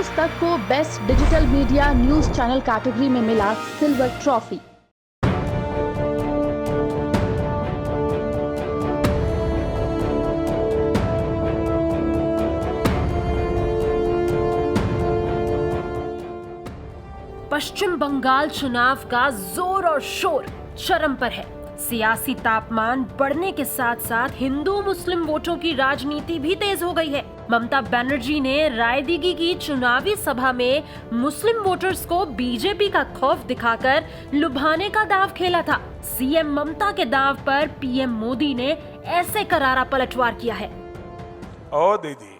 News तक को best digital media news channel category में मिला सिल्वर ट्रॉफी। पश्चिम बंगाल चुनाव का जोर और शोर चरम पर है। सियासी तापमान बढ़ने के साथ साथ हिंदू मुस्लिम वोटों की राजनीति भी तेज हो गई है। ममता बनर्जी ने रायदिगी की चुनावी सभा में मुस्लिम वोटर्स को बीजेपी का खौफ दिखाकर लुभाने का दांव खेला था। सीएम ममता के दांव पर पीएम मोदी ने ऐसे करारा पलटवार किया है। ओ दीदी,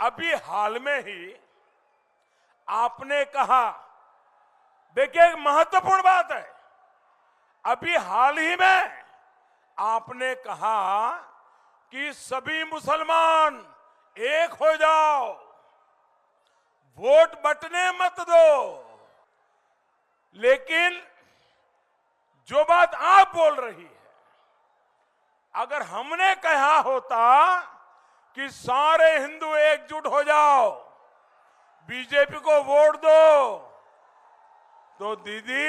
अभी हाल में ही आपने कहा, देखिए एक महत्वपूर्ण बात है, अभी हाल ही में आपने कहा कि सभी मुसलमान एक हो जाओ, वोट बंटने मत दो। लेकिन जो बात आप बोल रही है, अगर हमने कहा होता कि सारे हिंदू एकजुट हो जाओ, बीजेपी को वोट दो, तो दीदी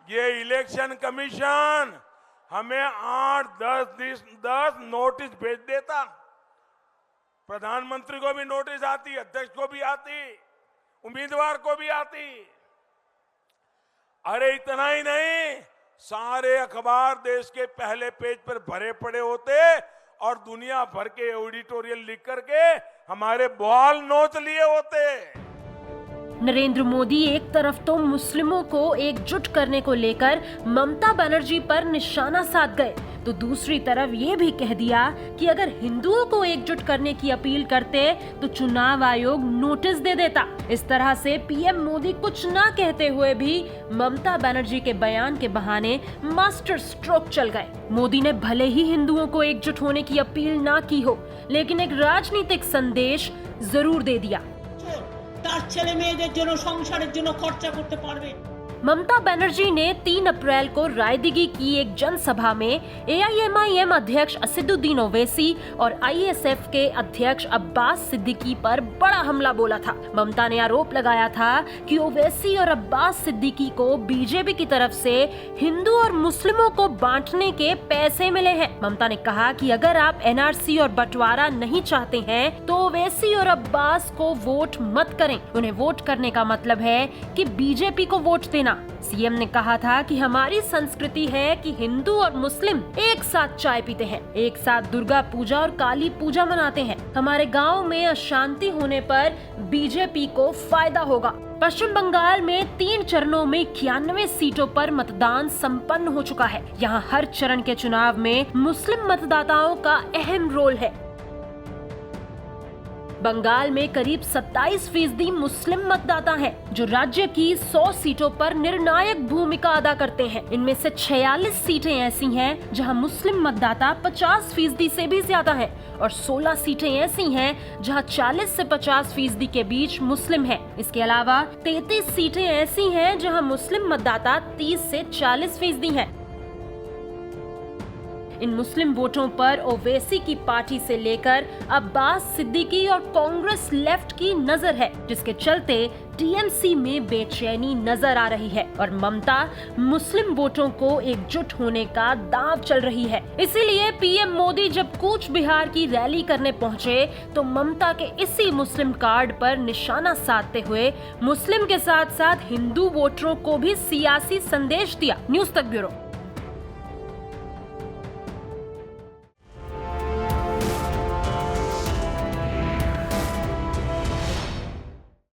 ये इलेक्शन कमीशन हमें 8-10 नोटिस भेज देता। प्रधानमंत्री को भी नोटिस आती, अध्यक्ष को भी आती, उम्मीदवार को भी आती। अरे इतना ही नहीं, सारे अखबार देश के पहले पेज पर भरे पड़े होते और दुनिया भर के एडिटोरियल लिख करके हमारे बाल नोच लिए होते। नरेंद्र मोदी एक तरफ तो मुस्लिमों को एकजुट करने को लेकर ममता बनर्जी पर निशाना साध गए, तो दूसरी तरफ ये भी कह दिया कि अगर हिंदुओं को एकजुट करने की अपील करते तो चुनाव आयोग नोटिस दे देता। इस तरह से पीएम मोदी कुछ ना कहते हुए भी ममता बनर्जी के बयान के बहाने मास्टर स्ट्रोक चल गए। मोदी ने भले ही हिंदुओं को एकजुट होने की अपील ना की हो, लेकिन एक राजनीतिक संदेश जरूर दे दिया। ममता बनर्जी ने 3 अप्रैल को रायदिगी की एक जनसभा में एआईएमआईएम अध्यक्ष असदुद्दीन ओवैसी और आईएसएफ के अध्यक्ष अब्बास सिद्दीकी पर बड़ा हमला बोला था। ममता ने आरोप लगाया था कि ओवैसी और अब्बास सिद्दीकी को बीजेपी की तरफ से हिंदू और मुस्लिमों को बांटने के पैसे मिले हैं। ममता ने कहा कि अगर आप एनआरसी और बंटवारा नहीं चाहते हैं तो ओवैसी और अब्बास को वोट मत करें। उन्हें वोट करने का मतलब है कि बीजेपी को वोट देना। सीएम ने कहा था कि हमारी संस्कृति है कि हिंदू और मुस्लिम एक साथ चाय पीते हैं, एक साथ दुर्गा पूजा और काली पूजा मनाते हैं। हमारे गांव में अशांति होने पर बीजेपी को फायदा होगा। पश्चिम बंगाल में 3 चरणों में 91 सीटों पर मतदान संपन्न हो चुका है। यहाँ हर चरण के चुनाव में मुस्लिम मतदाताओं का अहम रोल है। बंगाल में करीब 27% मुस्लिम मतदाता हैं, जो राज्य की 100 सीटों पर निर्णायक भूमिका अदा करते हैं। इनमें से 46 सीटें ऐसी हैं जहां मुस्लिम मतदाता 50% से भी ज्यादा हैं और 16 सीटें ऐसी हैं जहां 40 से 50% के बीच मुस्लिम हैं। इसके अलावा 33 सीटें ऐसी हैं जहां मुस्लिम मतदाता 30 से 40% हैं। इन मुस्लिम वोटों पर ओवैसी की पार्टी से लेकर अब्बास सिद्दीकी और कांग्रेस लेफ्ट की नजर है, जिसके चलते टीएमसी में बेचैनी नजर आ रही है और ममता मुस्लिम वोटों को एकजुट होने का दांव चल रही है। इसीलिए पीएम मोदी जब कूच बिहार की रैली करने पहुंचे तो ममता के इसी मुस्लिम कार्ड पर निशाना साधते हुए मुस्लिम के साथ साथ हिंदू वोटरों को भी सियासी संदेश दिया। न्यूज तक ब्यूरो।